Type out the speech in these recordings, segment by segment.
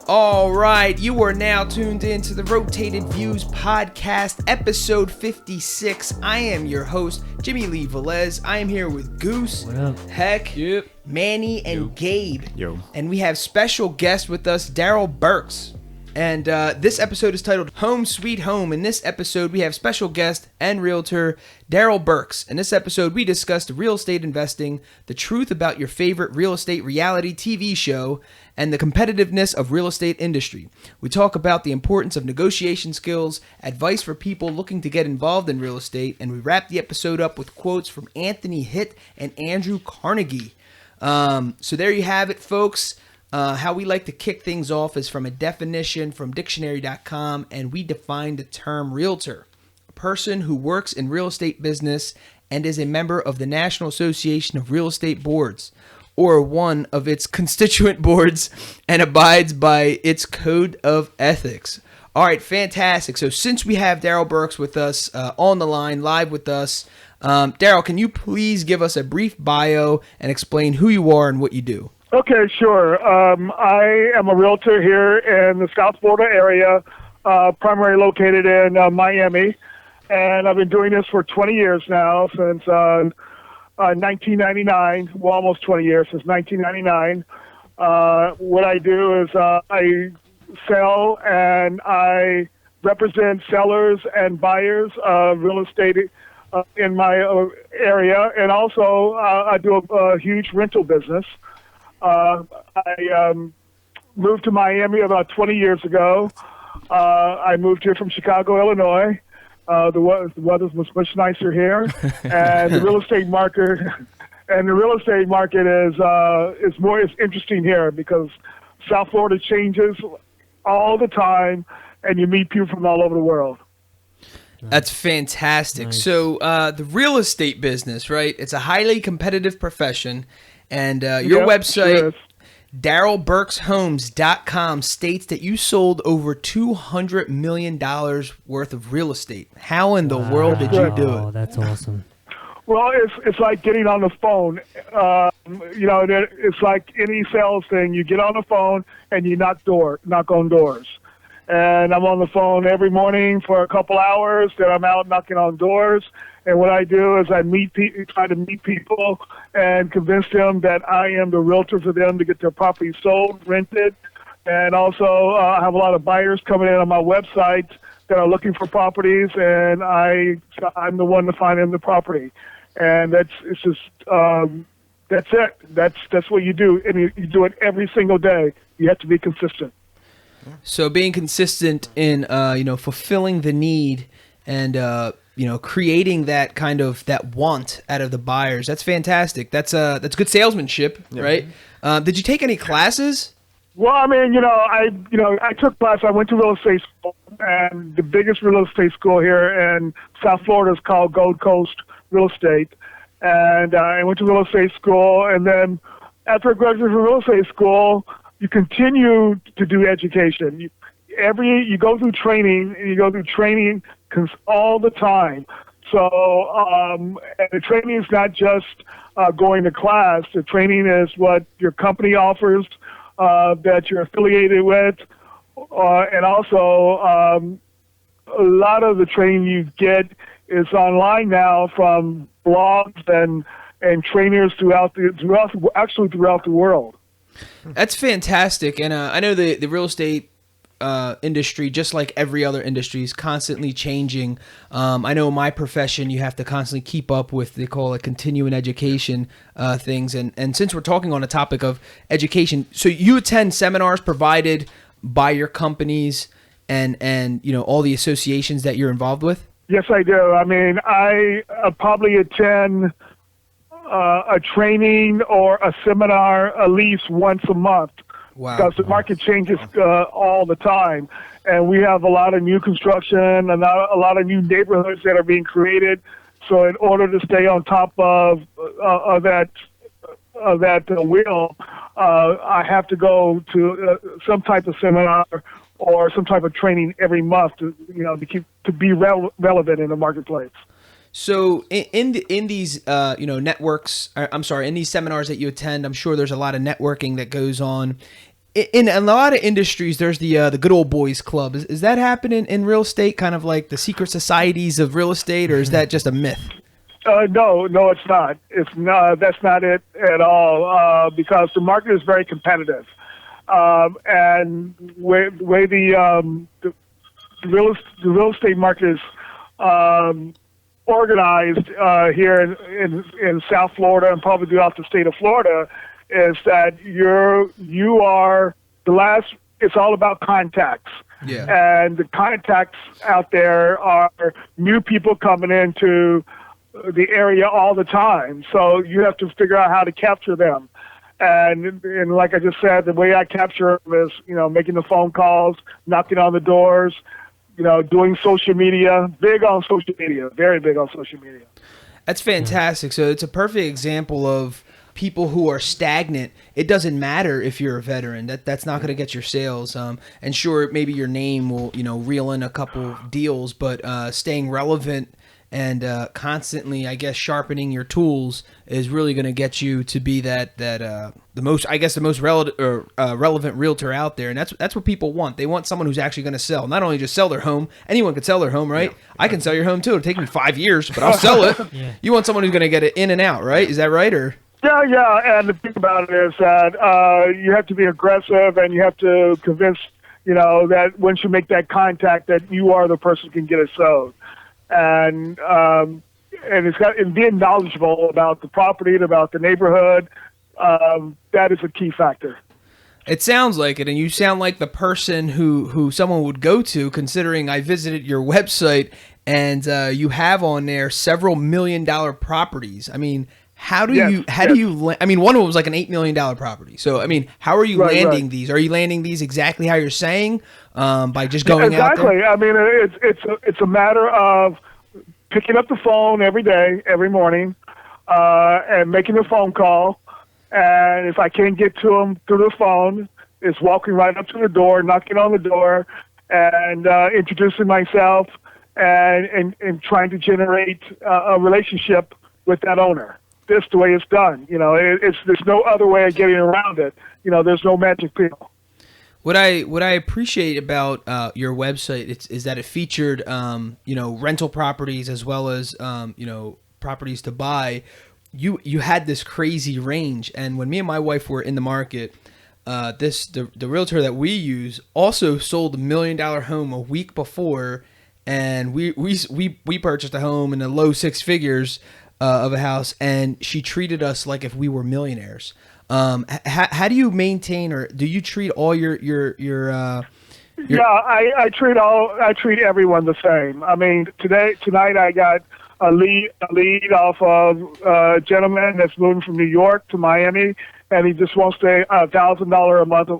All right, you are now tuned in to the Rotated Views podcast, episode 56. I am your host, Jimmy Lee Velez. I am here with Goose, What up? Heck, Yep. Manny, and Gabe. Yo. And we have special guest with us, Darrell Burks. And this episode is titled Home Sweet Home. In this episode, we have special guest and realtor Darrell Burks. In this episode, we discussed real estate investing, the truth about your favorite real estate reality TV show, and the competitiveness of real estate industry. We talk about the importance of negotiation skills, advice for people looking to get involved in real estate, and we wrap the episode up with quotes from Anthony Hitt and Andrew Carnegie. So there you have it, folks. How we like to kick things off is from a definition from dictionary.com, and we define the term realtor: a person who works in real estate business and is a member of the National Association of Real Estate Boards, or one of its constituent boards, and abides by its code of ethics. All right, fantastic. So since we have Darrell Burks with us on the line, live with us, Darrell, can you please give us a brief bio and explain who you are and what you do? Okay, sure. I am a realtor here in the South Florida area, primarily located in Miami, and I've been doing this for 20 years now, since 1999, well, almost 20 years, since 1999. What I do is I sell and I represent sellers and buyers of real estate in my area, and also I do a huge rental business. I moved to Miami about 20 years ago. I moved here from Chicago, Illinois. The weather was much nicer here, and the real estate market is interesting here because South Florida changes all the time, and you meet people from all over the world. That's fantastic. Nice. So the real estate business, right? It's a highly competitive profession. And your Yep, website, sure is. DarrellBurksHomes.com, states that you sold over $200 million worth of real estate. How in the world did you do Oh, it? that's awesome. Well, it's like getting on the phone. It's like any sales thing. You get on the phone and you knock on doors. And I'm on the phone every morning for a couple hours. Then I'm out knocking on doors. And what I do is I try to meet people and convince them that I am the realtor for them to get their property sold, rented. And also I have a lot of buyers coming in on my website that are looking for properties, and I'm the one to find them the property. And that's it. That's what you do, and you do it every single day. You have to be consistent. So being consistent in, fulfilling the need and, creating that kind of that want out of the buyers. That's fantastic. That's good salesmanship, right? Did you take any classes? Well, I mean, I took classes. I went to real estate school, and the biggest real estate school here in South Florida is called Gold Coast Real Estate. And I went to real estate school, and then after I graduated from real estate school, you continue to do education. You go through training, and you go through training all the time. So and the training is not just going to class. The training is what your company offers that you're affiliated with, and also a lot of the training you get is online now from blogs and trainers throughout the world. That's fantastic. And I know the real estate industry, just like every other industry, is constantly changing. I know in my profession, you have to constantly keep up with, they call it continuing education things. And since we're talking on a topic of education, so you attend seminars provided by your companies and all the associations that you're involved with? Yes, I do. I mean, I probably attend a training or a seminar at least once a month. Wow. Because the market changes all the time. And we have a lot of new construction and a lot of new neighborhoods that are being created. So in order to stay on top of that wheel, I have to go to some type of seminar or some type of training every month to be relevant in the marketplace. So in these networks, I'm sorry, in these seminars that you attend, I'm sure there's a lot of networking that goes on. In a lot of industries, there's the good old boys club. Is that happening in real estate? Kind of like the secret societies of real estate, or is that just a myth? No, it's not. That's not it at all. Because the market is very competitive, and way the real estate market is organized here in South Florida and probably throughout the state of Florida, is that you are the last. It's all about contacts. Yeah. And the contacts out there are new people coming into the area all the time. So you have to figure out how to capture them. And like I just said, the way I capture them is, making the phone calls, knocking on the doors, doing social media, big on social media, very big on social media. That's fantastic. So it's a perfect example of people who are stagnant. It doesn't matter if you're a veteran. That's not going to get your sales. And sure, maybe your name will, reel in a couple deals, but staying relevant and constantly, I guess, sharpening your tools is really going to get you to be the most relevant realtor out there. And that's what people want. They want someone who's actually going to sell, not only just sell their home. Anyone could sell their home, right? Yeah. I can sell your home too. It'll take me 5 years, but I'll sell it. Yeah. You want someone who's going to get it in and out, right? Is that right? Or yeah. And the thing about it is that you have to be aggressive, and you have to convince that once you make that contact, that you are the person who can get it sold. And being knowledgeable about the property and about the neighborhood, that is a key factor. It sounds like it, and you sound like the person who someone would go to, considering I visited your website and you have on there several $1 million properties. I mean, how do you I mean, one of them was like an $8 million property. So, I mean, how are you landing these? Are you landing these exactly how you're saying, by just going out there? Exactly. I mean, it's a matter of picking up the phone every day, every morning, and making a phone call. And if I can't get to them through the phone, it's walking right up to the door, knocking on the door, and introducing myself and trying to generate a relationship with that owner. This is the way it's done. There's no other way of getting around it. There's no magic pill. What I appreciate about your website is that it featured rental properties as well as properties to buy. You had this crazy range, and when me and my wife were in the market, the realtor that we use also sold $1 million home a week before, and we purchased a home in the low six figures of a house, and she treated us like if we were millionaires. How do you maintain, or do you treat all your Yeah, I treat everyone the same. I mean, tonight I got a lead off of a gentleman that's moving from New York to Miami, and he just wants $1,000 a month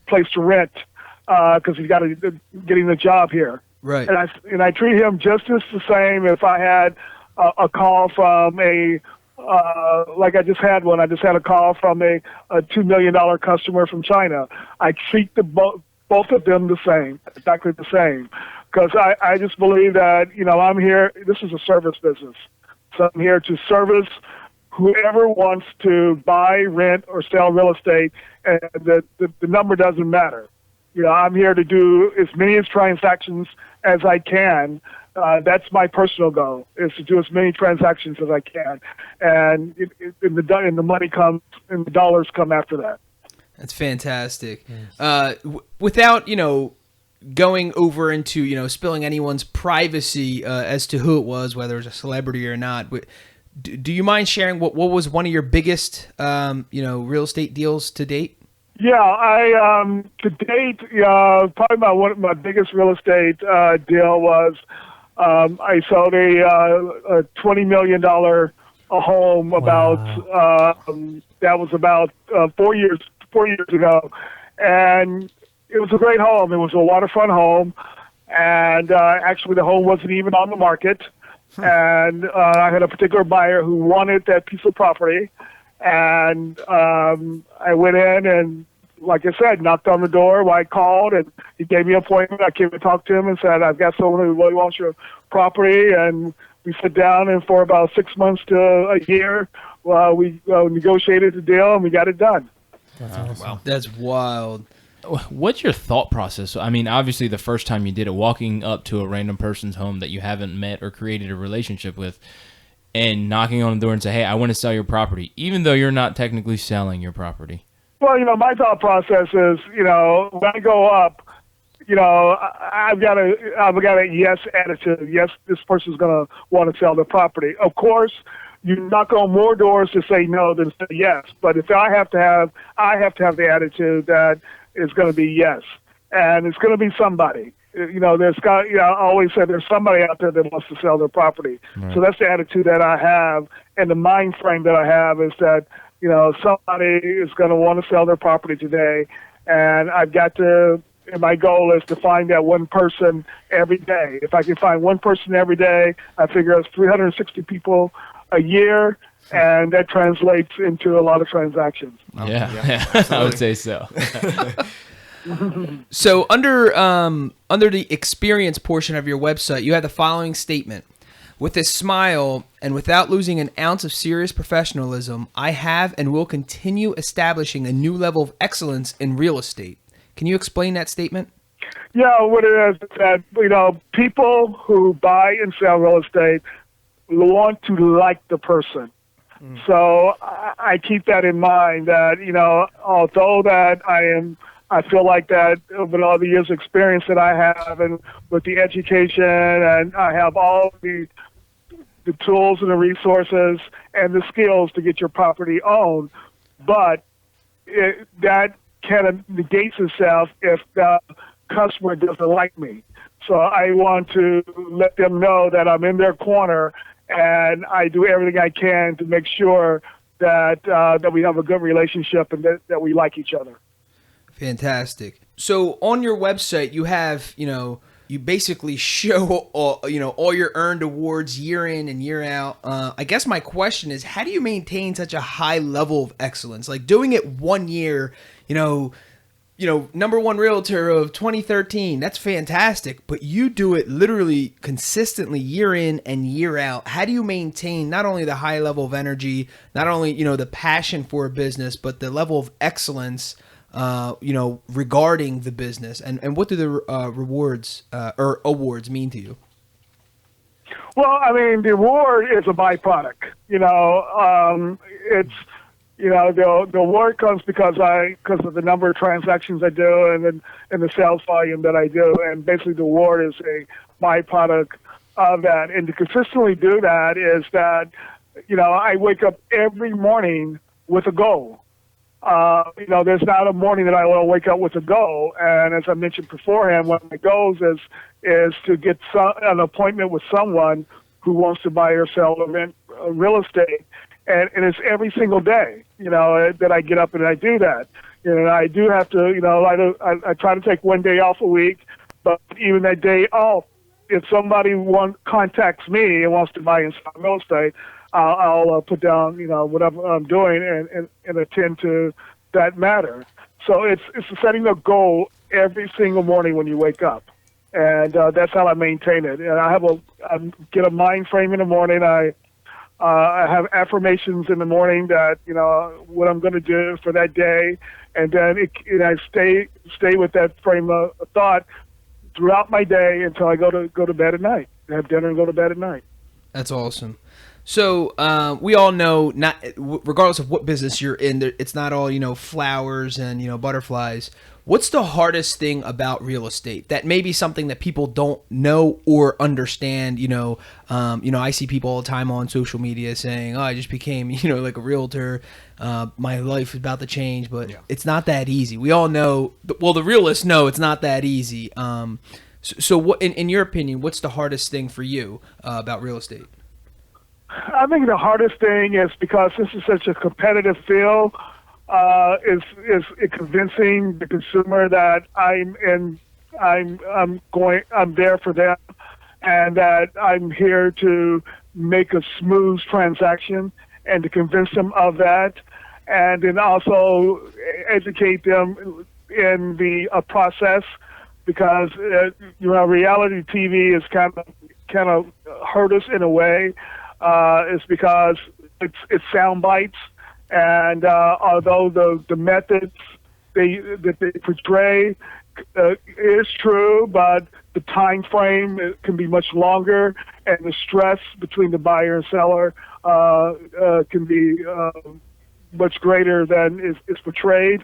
place to rent because he's getting a job here. Right. And I treat him just as the same if I had a call from like I just had one. I just had a call from a $2 million customer from China. I treat both of them the same, exactly the same, because I just believe that I'm here. This is a service business, so I'm here to service whoever wants to buy, rent, or sell real estate, and the number doesn't matter. I'm here to do as many transactions as I can. That's my personal goal, is to do as many transactions as I can. And the money comes, and the dollars come after that. That's fantastic. Yes. Without, going over into, spilling anyone's privacy as to who it was, whether it's a celebrity or not, do you mind sharing what was one of your biggest, real estate deals to date? Yeah, I to date, probably one of my biggest real estate deal was I sold a $20 million home that was about 4 years ago, and it was a great home. It was a waterfront home, and actually the home wasn't even on the market, and I had a particular buyer who wanted that piece of property. And I went in and like I said, knocked on the door. I called, and he gave me an appointment. I came and talked to him and said, I've got someone who really wants your property. And we sit down, and for about 6 months to a year, we negotiated the deal, and we got it done. That's awesome. Wow. That's wild. What's your thought process? I mean, obviously, the first time you did it, walking up to a random person's home that you haven't met or created a relationship with, and knocking on the door and say, hey, I want to sell your property, even though you're not technically selling your property. Well, my thought process is, when I go up, I've got a yes attitude. Yes, this person's going to want to sell their property. Of course, you knock on more doors to say no than say yes. But if I have to have the attitude that it's going to be yes, and it's going to be somebody. I always say there's somebody out there that wants to sell their property. Right. So that's the attitude that I have, and the mind frame that I have is that, somebody is going to want to sell their property today, and my goal is to find that one person every day. If I can find one person every day, I figure it's 360 people a year, and that translates into a lot of transactions. Yeah. I would say so. So under the experience portion of your website, you have the following statement. With a smile and without losing an ounce of serious professionalism, I have and will continue establishing a new level of excellence in real estate. Can you explain that statement? Yeah, what it is that, people who buy and sell real estate want to like the person. So I keep that in mind that, although that I feel like that with all the years of experience that I have and with the education, and I have all the tools and the resources and the skills to get your property owned, but that kind of negates itself if the customer doesn't like me. So I want to let them know that I'm in their corner, and I do everything I can to make sure that we have a good relationship and that we like each other. Fantastic. So on your website, you have, you basically show all your earned awards year in and year out. I guess my question is, how do you maintain such a high level of excellence? Like doing it 1 year, number one realtor of 2013, that's fantastic, but you do it literally consistently year in and year out. How do you maintain not only the high level of energy, not only, the passion for a business, but the level of excellence regarding the business, and what do the rewards or awards mean to you? Well, I mean, the award is a byproduct. It's the award comes because of the number of transactions I do and the sales volume that I do, and basically the award is a byproduct of that. And to consistently do that is that I wake up every morning with a goal. There's not a morning that I will wake up with a goal. And as I mentioned beforehand, one of my goals is to get an appointment with someone who wants to buy or sell or rent real estate. And it's every single day, that I get up and I do that. I do have to, I try to take 1 day off a week, but even that day off, if somebody contacts me and wants to buy and sell real estate, I'll put down, whatever I'm doing and attend to that matter. So it's setting a goal every single morning when you wake up, and that's how I maintain it. And I get a mind frame in the morning. I have affirmations in the morning that what I'm going to do for that day, and then I stay with that frame of thought throughout my day until I go to bed at night. Have dinner and go to bed at night. That's awesome. So we all know, not regardless of what business you're in, it's not all flowers and butterflies. What's the hardest thing about real estate that may be something that people don't know or understand? I see people all the time on social media saying, "Oh, I just became like a realtor. My life is about to change," but It's not that easy. We all know. Well, the realists know it's not that easy. So what, in your opinion, what's the hardest thing for you about real estate? I think the hardest thing is because this is such a competitive field, is convincing the consumer that I'm there for them, and that I'm here to make a smooth transaction, and to convince them of that. and then also educate them in the process, because reality TV is kind of hurt us in a way. It's because it's sound bites, and although the methods that they portray is true, but the time frame can be much longer, and the stress between the buyer and seller can be much greater than is portrayed.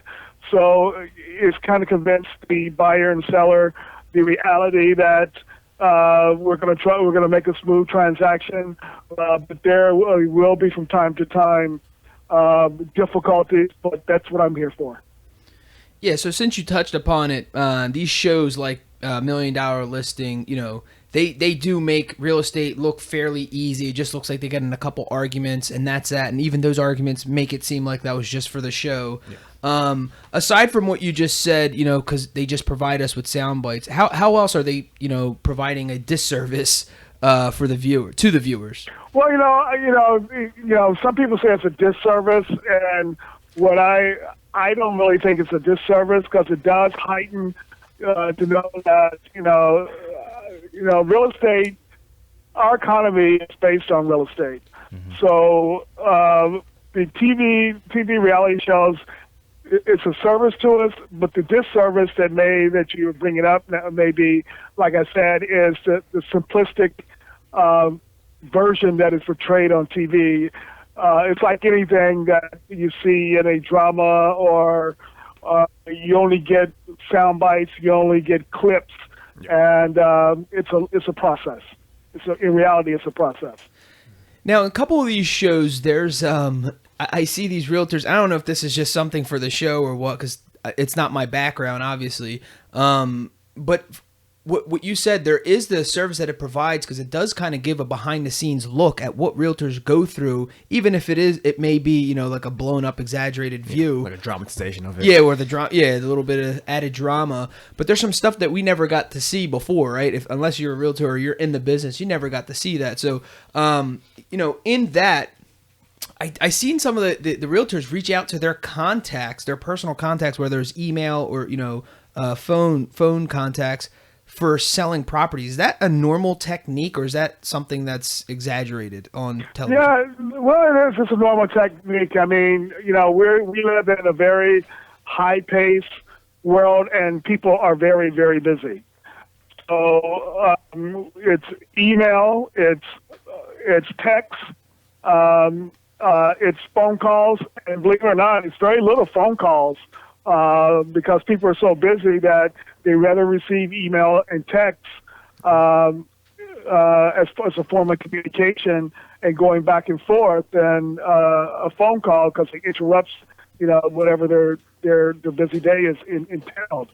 So it's kind of convinced the buyer and seller the reality that we're going to make a smooth transaction, but there will be from time to time difficulties, but that's what I'm here for. Yeah, so since you touched upon it, these shows like $1 Million Listing, they do make real estate look fairly easy. It just looks like they get in a couple arguments, and that's that. And even those arguments make it seem like that was just for the show. Yeah. Aside from what you just said, because they just provide us with sound bites, how else are they, providing a disservice to the viewers? Well, some people say it's a disservice, and what I don't really think it's a disservice, because it does heighten to know that real estate, our economy is based on real estate. Mm-hmm. So the TV reality shows, it's a service to us, but the disservice that you were bringing up may be, like I said, is the simplistic version that is portrayed on TV. It's like anything that you see in a drama, or you only get sound bites, you only get clips, and it's a process. In reality, it's a process. Now, in a couple of these shows, there's I see these realtors. I don't know if this is just something for the show or what, because it's not my background, obviously. But what you said, there is the service that it provides, because it does kind of give a behind the scenes look at what realtors go through, even if it may be, like a blown up, exaggerated view, like a dramatization of it. Yeah, or the little bit of added drama. But there's some stuff that we never got to see before, right? Unless you're a realtor or you're in the business, you never got to see that. So, in that, I seen some of the realtors reach out to their contacts, their personal contacts, whether it's email or phone contacts, for selling properties. Is that a normal technique, or is that something that's exaggerated on television? Yeah, well, it is. It's a normal technique. I mean, we live in a very high-paced world, and people are very, very busy. So it's email, it's text, it's phone calls, and believe it or not, it's very little phone calls, because people are so busy that they rather receive email and text as a form of communication and going back and forth than a phone call, because it interrupts, whatever their busy day is entailed.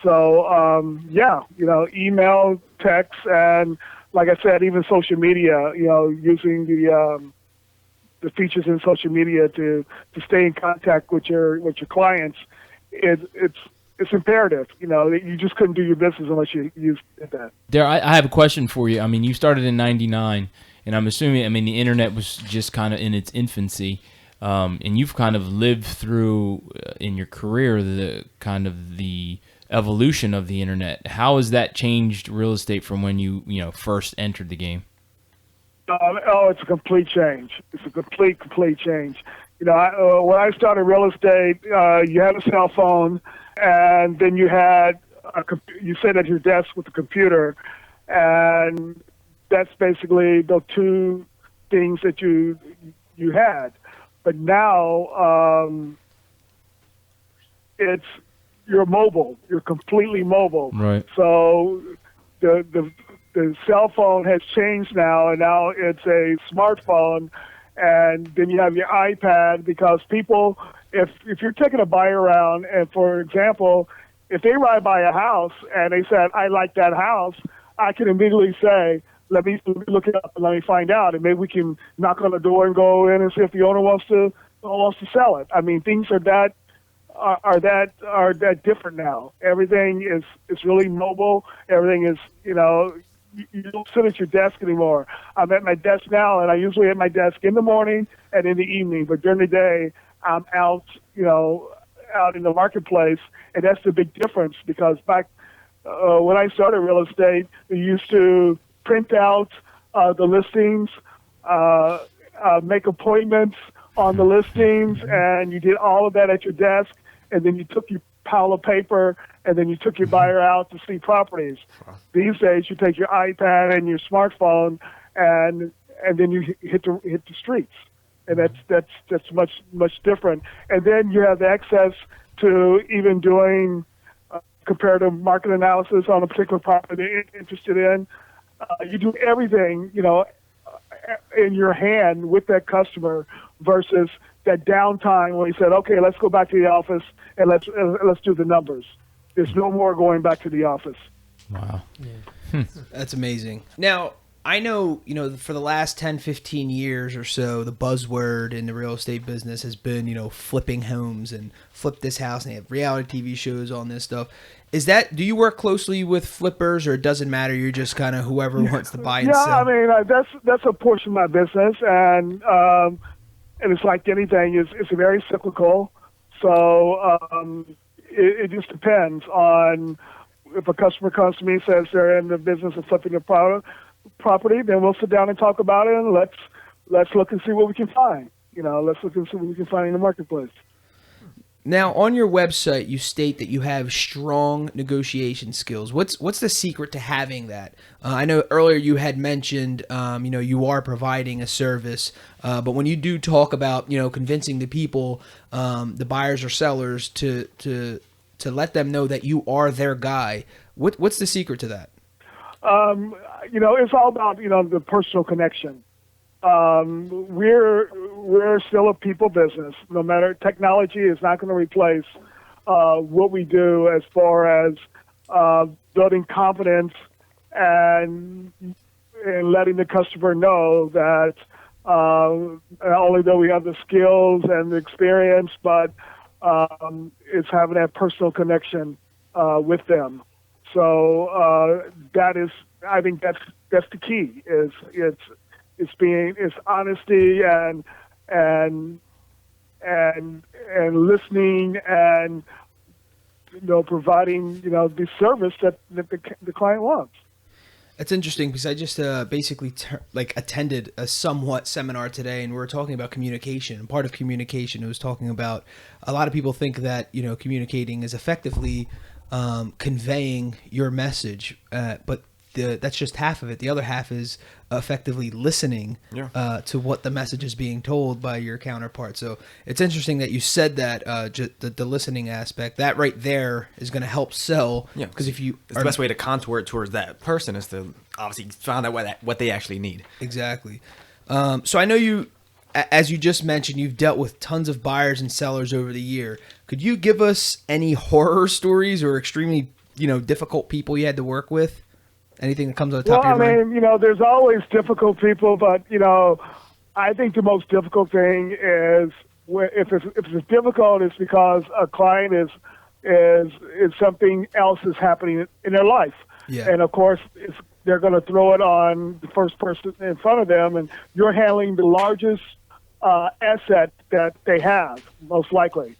So email, text, and like I said, even social media. Using the features in social media to stay in contact with your clients. It's imperative. You just couldn't do your business unless you used that. Darrell, I have a question for you. I mean, you started in '99, and I'm assuming, the internet was just kind of in its infancy, and you've kind of lived through in your career the evolution of the internet. How has that changed real estate from when you first entered the game? It's a complete change. It's a complete change. When I started real estate, you had a cell phone, and then you had you sat at your desk with a computer, and that's basically the two things that you had. But now you're mobile. You're completely mobile. Right. So the cell phone has changed now, and now it's a smartphone. And then you have your iPad, because people, if you're taking a buyer around, and for example, if they ride by a house and they said, I like that house, I can immediately say, let me look it up and let me find out, and maybe we can knock on the door and go in and see if the owner wants to sell it. I mean, things are that different now. Everything is really mobile. Everything is, you don't sit at your desk anymore. I'm at my desk now, and I usually at my desk in the morning and in the evening. But during the day, I'm out, out in the marketplace, and that's the big difference because back when I started real estate, we used to print out the listings, make appointments on the listings, and you did all of that at your desk, and then you took your pile of paper, and then you took your buyer out to see properties. These days, you take your iPad and your smartphone, and then you hit the streets, and that's much different. And then you have the access to even doing comparative market analysis on a particular property you're interested in. You do everything, in your hand with that customer versus that downtime when he said, okay, let's go back to the office and let's do the numbers. There's no more going back to the office. Wow. Yeah. That's amazing. Now, I know, for the last 10, 15 years or so, the buzzword in the real estate business has been, flipping homes and flip this house, and they have reality TV shows on this stuff. Do you work closely with flippers, or it doesn't matter? You're just kind of whoever wants to buy and sell? Yeah, I mean, that's a portion of my business, and it's like anything, it's very cyclical. So it just depends on if a customer comes to me and says they're in the business of flipping a property, then we'll sit down and talk about it, and let's look and see what we can find. Let's look and see what we can find in the marketplace. Now, on your website, you state that you have strong negotiation skills. What's the secret to having that? I know earlier you had mentioned, you are providing a service, but when you do talk about, convincing the people, the buyers or sellers to let them know that you are their guy, what's the secret to that? It's all about, the personal connection. We're still a people business. No matter, technology is not going to replace what we do as far as building confidence and letting the customer know that not only do we have the skills and the experience, but it's having that personal connection with them. So I think that's the key. It's honesty and listening and providing the service that the client wants. That's interesting because I just basically attended a somewhat seminar today, and we were talking about communication. And part of communication, it was talking about a lot of people think that communicating is effectively conveying your message, but that's just half of it. The other half is effectively listening to what the message is being told by your counterpart. So it's interesting that you said that the listening aspect, that right there is going to help sell. Yeah, because if you the best way to contour it towards that person is to obviously find out what they actually need. Exactly. So I know you, as you just mentioned, you've dealt with tons of buyers and sellers over the year. Could you give us any horror stories or extremely difficult people you had to work with? Anything that comes on the top of your mind? Well, I mean, there's always difficult people, but, I think the most difficult thing is if it's difficult, it's because a client is something else is happening in their life. Yeah. And, of course, they're going to throw it on the first person in front of them, and you're handling the largest asset that they have, most likely.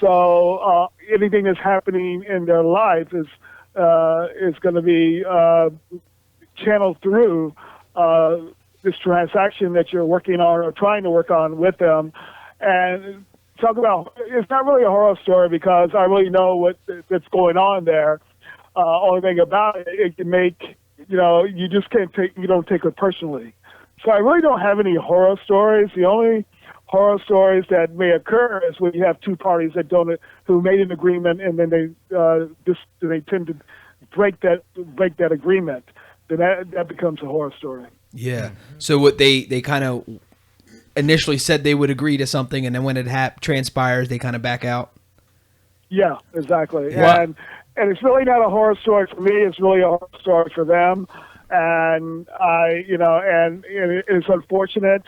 So anything that's happening in their life is going to be channeled through this transaction that you're working on or trying to work on with them. And talk about, it's not really a horror story because I really know what's going on there. Only thing about it, it can make, you just you don't take it personally. So I really don't have any horror stories. The only horror stories that may occur is when you have two parties who made an agreement and then they tend to break that agreement. Then that becomes a horror story. Yeah. So what they kind of initially said they would agree to something, and then when it transpires, they kind of back out. Yeah, exactly. What? And it's really not a horror story for me. It's really a horror story for them. And and it's unfortunate,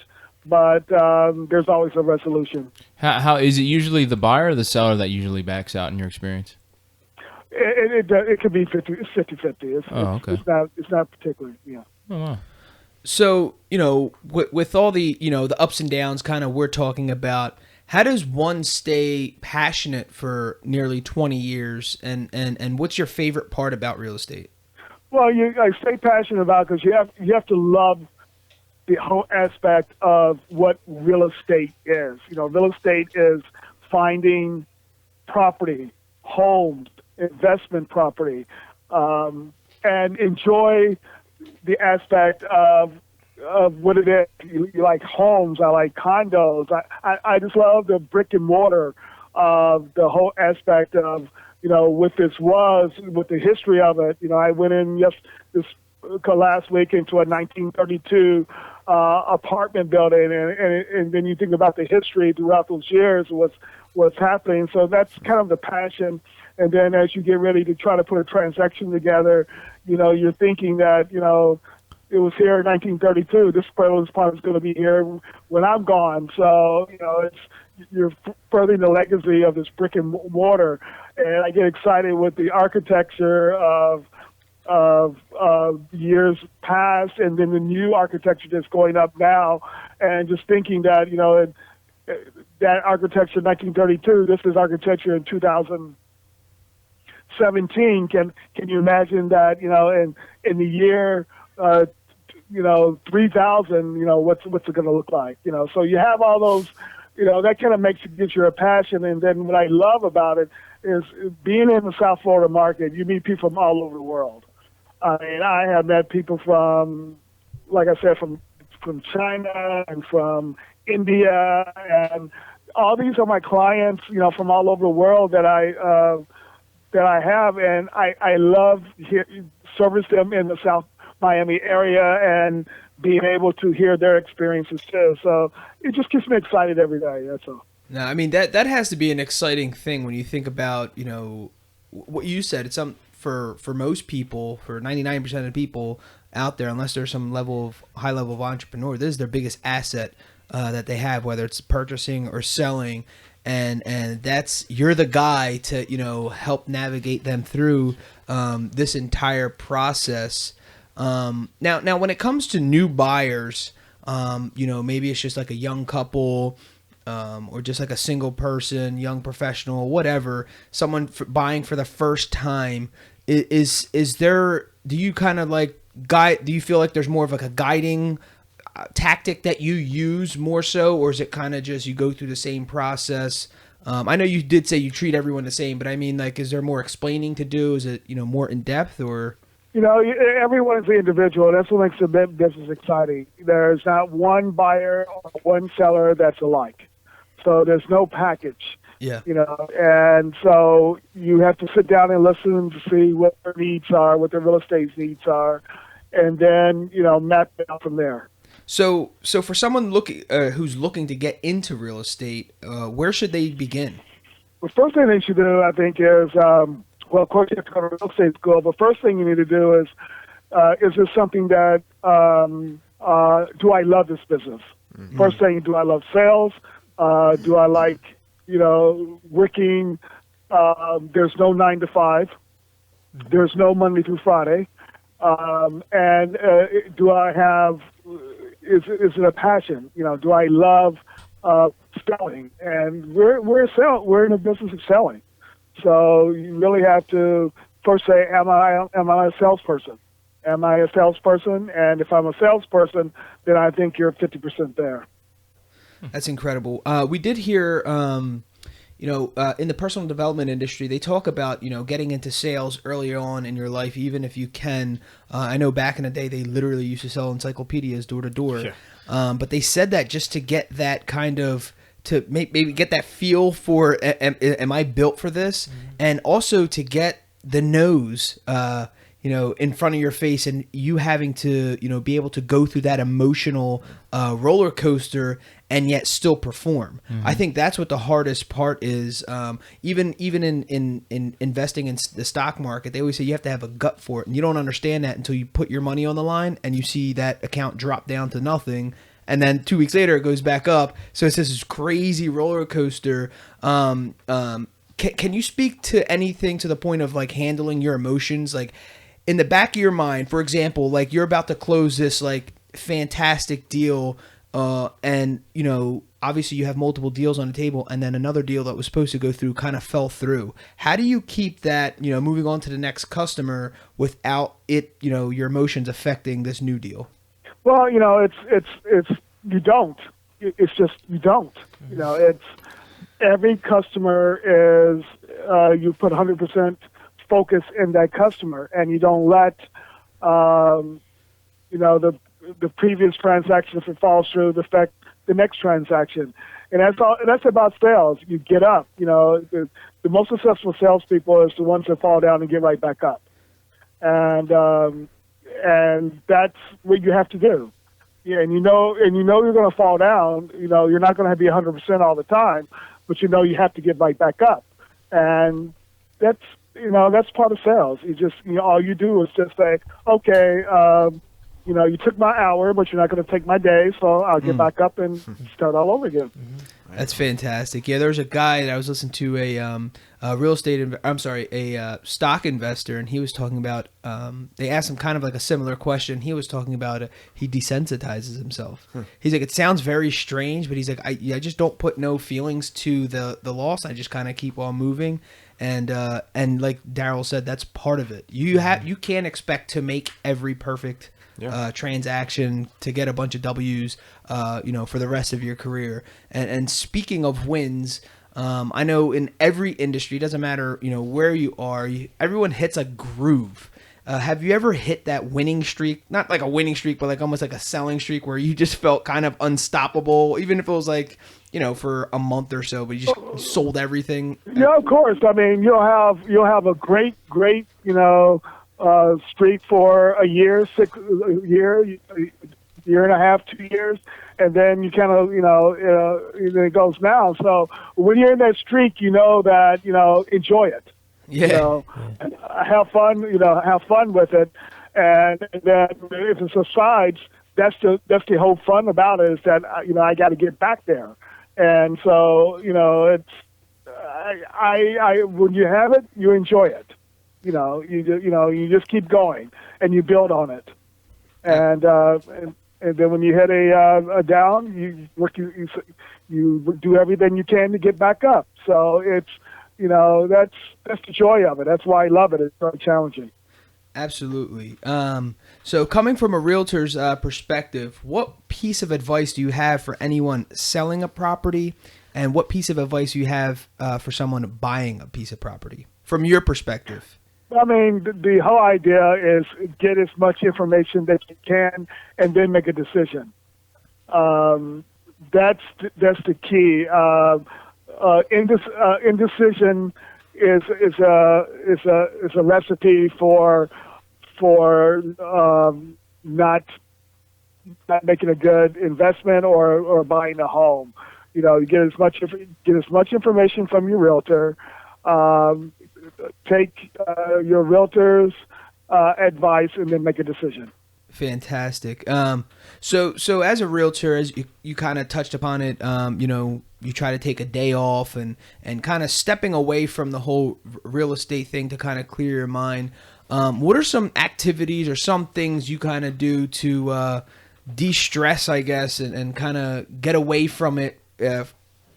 but there's always a resolution. How is it usually the buyer or the seller that usually backs out in your experience? It could be 50-50. Okay. It's not particularly, yeah. Oh, wow. So, with all the, the ups and downs kind of we're talking about, How does one stay passionate for nearly 20 years? And what's your favorite part about real estate? Well, I stay passionate about because you have to love the whole aspect of what real estate is. Real estate is finding property, homes, investment property, and enjoy the aspect of what it is. You like homes, I like condos. I just love the brick and mortar of the whole aspect of, what this was, with the history of it. I went in this last week into a 1932 apartment building, and then you think about the history throughout those years, what's happening. So that's kind of the passion. And then as you get ready to try to put a transaction together, you're thinking that, it was here in 1932. This part is going to be here when I'm gone. So, you're furthering the legacy of this brick and mortar. And I get excited with the architecture of years past, and then the new architecture that's going up now, and just thinking that, that architecture in 1932, this is architecture in 2017. Can you imagine that, in the year, 3000, what's it going to look like? So you have all those, that kind of gives you a passion. And then what I love about it is being in the South Florida market, you meet people from all over the world. I mean, I have met people from, like I said, from China and from India, and all these are my clients, from all over the world that I have, and I love service them in the South Miami area and being able to hear their experiences too. So it just gets me excited every day. That's all. No, I mean that has to be an exciting thing when you think about what you said. It's for most people, for 99% of people out there, unless there's some high level of entrepreneur, this is their biggest asset that they have, whether it's purchasing or selling, and you're the guy to help navigate them through this entire process. Now when it comes to new buyers, maybe it's just like a young couple, or just like a single person, young professional, whatever, someone buying for the first time. Is there? Do you kind of like guide? Do you feel like there's more of like a guiding tactic that you use more so, or is it kind of just you go through the same process? I know you did say you treat everyone the same, but I mean, like, is there more explaining to do? Is it more in depth, or? Everyone's an individual. That's what makes the business exciting. There's not one buyer or one seller that's alike. So there's no package. Yeah. And so you have to sit down and listen to see what their needs are, what their real estate needs are, and then, map it out from there. So for someone who's looking to get into real estate, where should they begin? The first thing they should do, I think, is, well, of course, you have to go to real estate school. But first thing you need to do is this something that, do I love this business? Mm-hmm. First thing, do I love sales? Do I like, working? There's no 9 to 5. There's no Monday through Friday. And do I have, is it a passion? Do I love selling? And we're in the business of selling. So you really have to first say, am I a salesperson? Am I a salesperson? And if I'm a salesperson, then I think you're 50% there. That's incredible. We did hear, in the personal development industry, they talk about, getting into sales early on in your life, even if you can. I know back in the day, they literally used to sell encyclopedias door to door. Sure. But they said that just to get that kind of, to maybe get that feel for, am I built for this? Mm-hmm. And also to get the no's, in front of your face, and you having to, be able to go through that emotional roller coaster and yet still perform. Mm-hmm. I think that's what the hardest part is. Even in investing in the stock market, they always say you have to have a gut for it, and you don't understand that until you put your money on the line and you see that account drop down to nothing. And then 2 weeks later, it goes back up. So it's this crazy roller coaster. Can you speak to anything to the point of like handling your emotions? Like in the back of your mind, for example, like you're about to close this like fantastic deal. and obviously you have multiple deals on the table, and then another deal that was supposed to go through kind of fell through. How do you keep that, moving on to the next customer without it, your emotions affecting this new deal? Well, it's you don't. It's just you don't. It's every customer is you put 100% focus in that customer, and you don't let the previous transaction, if it falls through, affect the next transaction. And that's all. That's about sales. You get up. The most successful salespeople is the ones that fall down and get right back up. And that's what you have to do. Yeah, and you're going to fall down. You're not going to be 100% all the time, but you have to get right back up. And that's part of sales. You just all you do is just say, okay, you took my hour, but you're not going to take my day, so I'll get back up and start all over again. That's fantastic. Yeah, there was a guy that I was listening to, a stock investor, and he was talking about, they asked him kind of like a similar question. He was talking about he desensitizes himself. He's like, it sounds very strange, but he's like, I just don't put no feelings to the loss. I just kind of keep on moving. And like Darrell said, that's part of it. You can't expect to make every perfect transaction to get a bunch of W's, for the rest of your career. And speaking of wins, I know in every industry, it doesn't matter, where you are, everyone hits a groove. Have you ever hit that winning streak? Not like a winning streak, but like almost like a selling streak where you just felt kind of unstoppable, even if it was like, for a month or so, but you just sold everything? Yeah, of course. I mean, you'll have a great, streak for a year, year and a half, 2 years, and then you kind of, it goes down. So when you're in that streak, that, enjoy it. Yeah. Have fun, have fun with it. And then if it subsides, that's the whole fun about it, is that, I got to get back there. And so, it's, I when you have it, you enjoy it. You just keep going and you build on it. And then when you hit a down, you work, you do everything you can to get back up. So it's, that's the joy of it. That's why I love it. It's very challenging. Absolutely. So coming from a realtor's perspective, what piece of advice do you have for anyone selling a property, and what piece of advice do you have for someone buying a piece of property from your perspective? I mean, the whole idea is get as much information that you can and then make a decision. That's the key. Indecision is a recipe for not making a good investment or buying a home. You get as much information from your realtor. Take your realtor's advice and then make a decision. Fantastic. So as a realtor, as you kind of touched upon it, you try to take a day off and kind of stepping away from the whole real estate thing to kind of clear your mind. What are some activities or some things you kind of do to de-stress, I guess, and kind of get away from it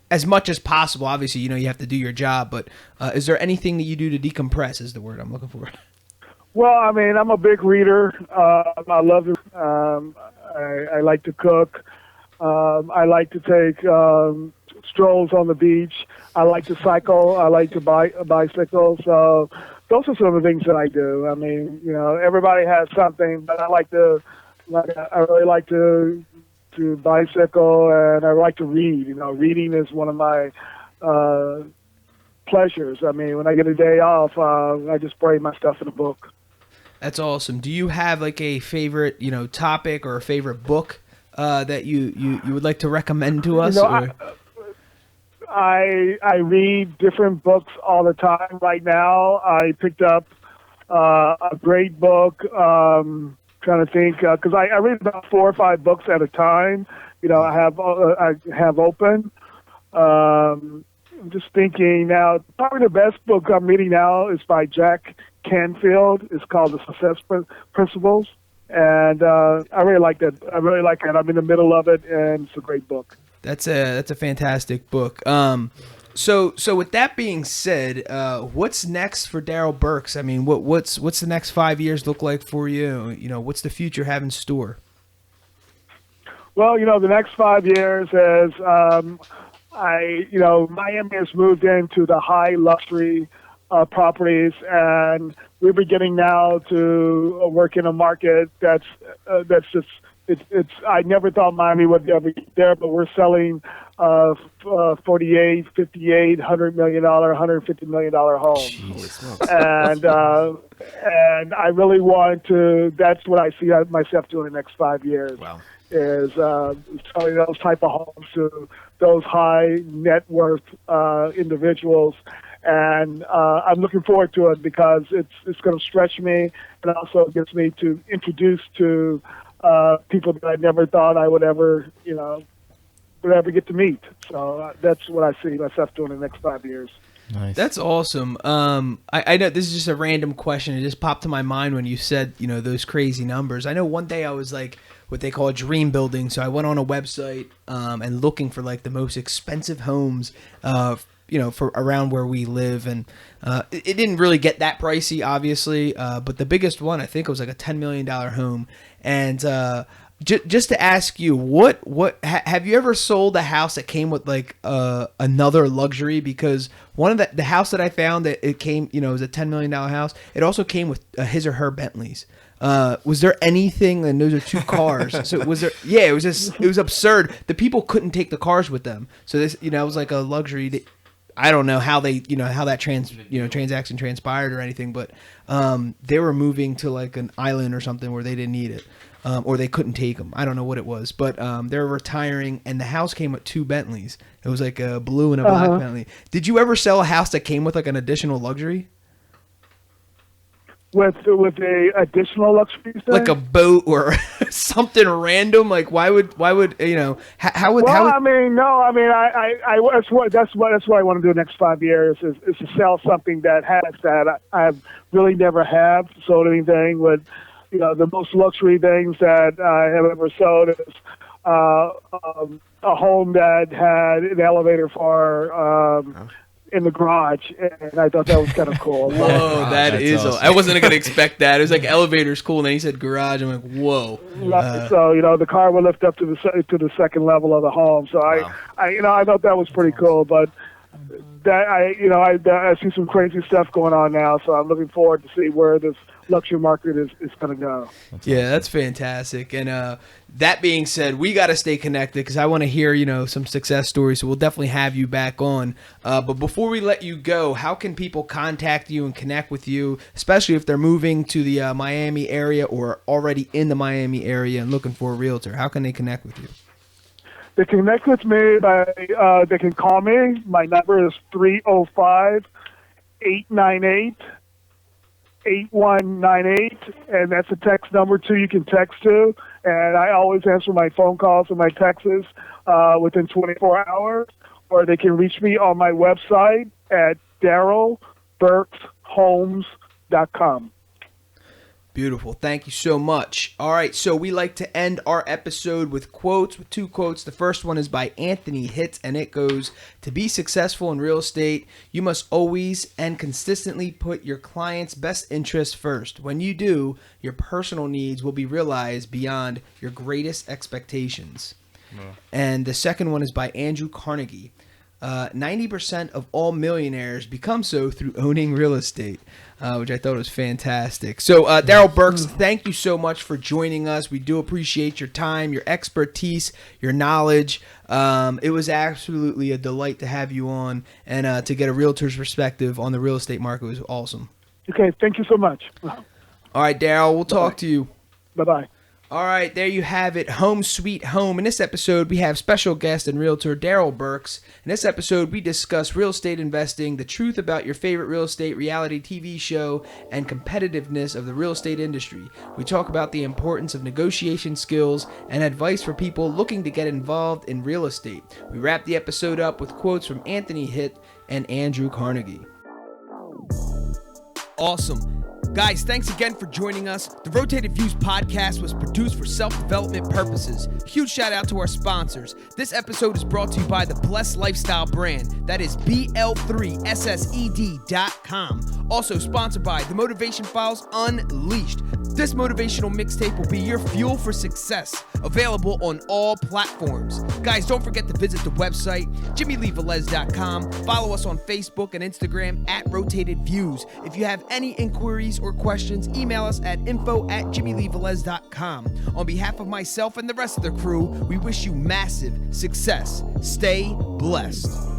as much as possible? Obviously, you have to do your job, but is there anything that you do to decompress is the word I'm looking for? Well, I mean, I'm a big reader. I love to, I like to cook. I like to take strolls on the beach. I like to cycle. I like to buy a bicycle. So those are some of the things that I do. I mean, everybody has something, but I really like to bicycle, and I like to read. Reading is one of my pleasures. I mean, when I get a day off, I just spray my stuff in a book. That's awesome. Do you have like a favorite, topic or a favorite book that you would like to recommend to us? I read different books all the time. Right now, I picked up a great book. Trying to think, because I read about 4 or 5 books at a time. I have open. I'm just thinking now. Probably the best book I'm reading now is by Jack Canfield. It's called The Success Principles, And I really like that. I really like it. I'm in the middle of it, and it's a great book. That's a fantastic book. So with that being said, what's next for Darrell Burks? I mean, what's the next 5 years look like for you? You know, what's the future have in store? Well, the next 5 years is Miami has moved into the high luxury properties, and we're beginning now to work in a market that's just it's. I never thought Miami would ever get there, but we're selling 48, 58, $100 million, $150 million homes, and I really want to. That's what I see myself doing in the next 5 years. Wow. Is selling those type of homes to those high net worth individuals, and I'm looking forward to it because it's going to stretch me, and also gets me to introduce to people that I never thought I would ever get to meet. So that's what I see myself doing in the next 5 years. Nice. That's awesome. I know this is just a random question. It just popped to my mind when you said, those crazy numbers. I know one day I was like what they call a dream building. So I went on a website and looking for like the most expensive homes, for around where we live. And it didn't really get that pricey, obviously. But the biggest one, I think it was like a $10 million home. And just to ask you, what have you ever sold a house that came with like another luxury? Because one of the house that I found that it came, it was a $10 million house. It also came with his or her Bentleys. Was there anything? And those are two cars. So was there? Yeah, it was absurd. The people couldn't take the cars with them. So this, it was like a luxury. I don't know how they, how that transaction transpired or anything, but they were moving to like an island or something where they didn't need it. Or they couldn't take them. I don't know what it was, but they were retiring, and the house came with two Bentleys. It was like a blue and a black Bentley. Did you ever sell a house that came with like an additional luxury? With a additional luxury thing? Like a boat or something random? Like why would how would? I mean, no. I mean, that's what I want to do the next 5 years is to sell something that has that. I really never have sold anything with. The most luxury things that I have ever sold is a home that had an elevator for in the garage, and I thought that was kind of cool. Whoa, that is awesome. I wasn't going to expect that. It was like elevator's cool, and then he said garage. I'm like, whoa. So the car would lift up to the second level of the home. So wow. I thought that was pretty cool, but. That I see some crazy stuff going on now, so I'm looking forward to see where this luxury market is going to go. That's fantastic. And that being said, we got to stay connected because I want to hear some success stories. So we'll definitely have you back on. But before we let you go, how can people contact you and connect with you, especially if they're moving to the Miami area or already in the Miami area and looking for a realtor? How can they connect with you? They can connect with me by, they can call me. My number is 305-898-8198, and that's a text number too. You can text to, and I always answer my phone calls and my texts within 24 hours, or they can reach me on my website at darrellburkshomes.com. Beautiful. Thank you so much. All right, so we like to end our episode with two quotes. The first one is by Anthony Hitt, and it goes, "To be successful in real estate, you must always and consistently put your client's best interests first. When you do, your personal needs will be realized beyond your greatest expectations." Wow. And the second one is by Andrew Carnegie. 90% of all millionaires become so through owning real estate, which I thought was fantastic. So, Darrell Burks, thank you so much for joining us. We do appreciate your time, your expertise, your knowledge. It was absolutely a delight to have you on and to get a realtor's perspective on the real estate market. It was awesome. Okay, thank you so much. All right, Darrell, we'll talk to you. Bye-bye. All right, there you have it, Home Sweet Home. In this episode, we have special guest and realtor Darrell Burks. In this episode, we discuss real estate investing, the truth about your favorite real estate reality TV show, and competitiveness of the real estate industry. We talk about the importance of negotiation skills and advice for people looking to get involved in real estate. We wrap the episode up with quotes from Anthony Hitt and Andrew Carnegie. Awesome. Guys, thanks again for joining us. The Rotated Views podcast was produced for self-development purposes. Huge shout out to our sponsors. This episode is brought to you by the Blessed Lifestyle brand. That is BL3SSED.com. Also sponsored by the Motivation Files Unleashed. This motivational mixtape will be your fuel for success. Available on all platforms. Guys, don't forget to visit the website, JimmyLeeVelez.com. Follow us on Facebook and Instagram at Rotated Views. If you have any inquiries or questions, email us at info@JimmyLeeVelez.com. On behalf of myself and the rest of the crew, we wish you massive success. Stay blessed.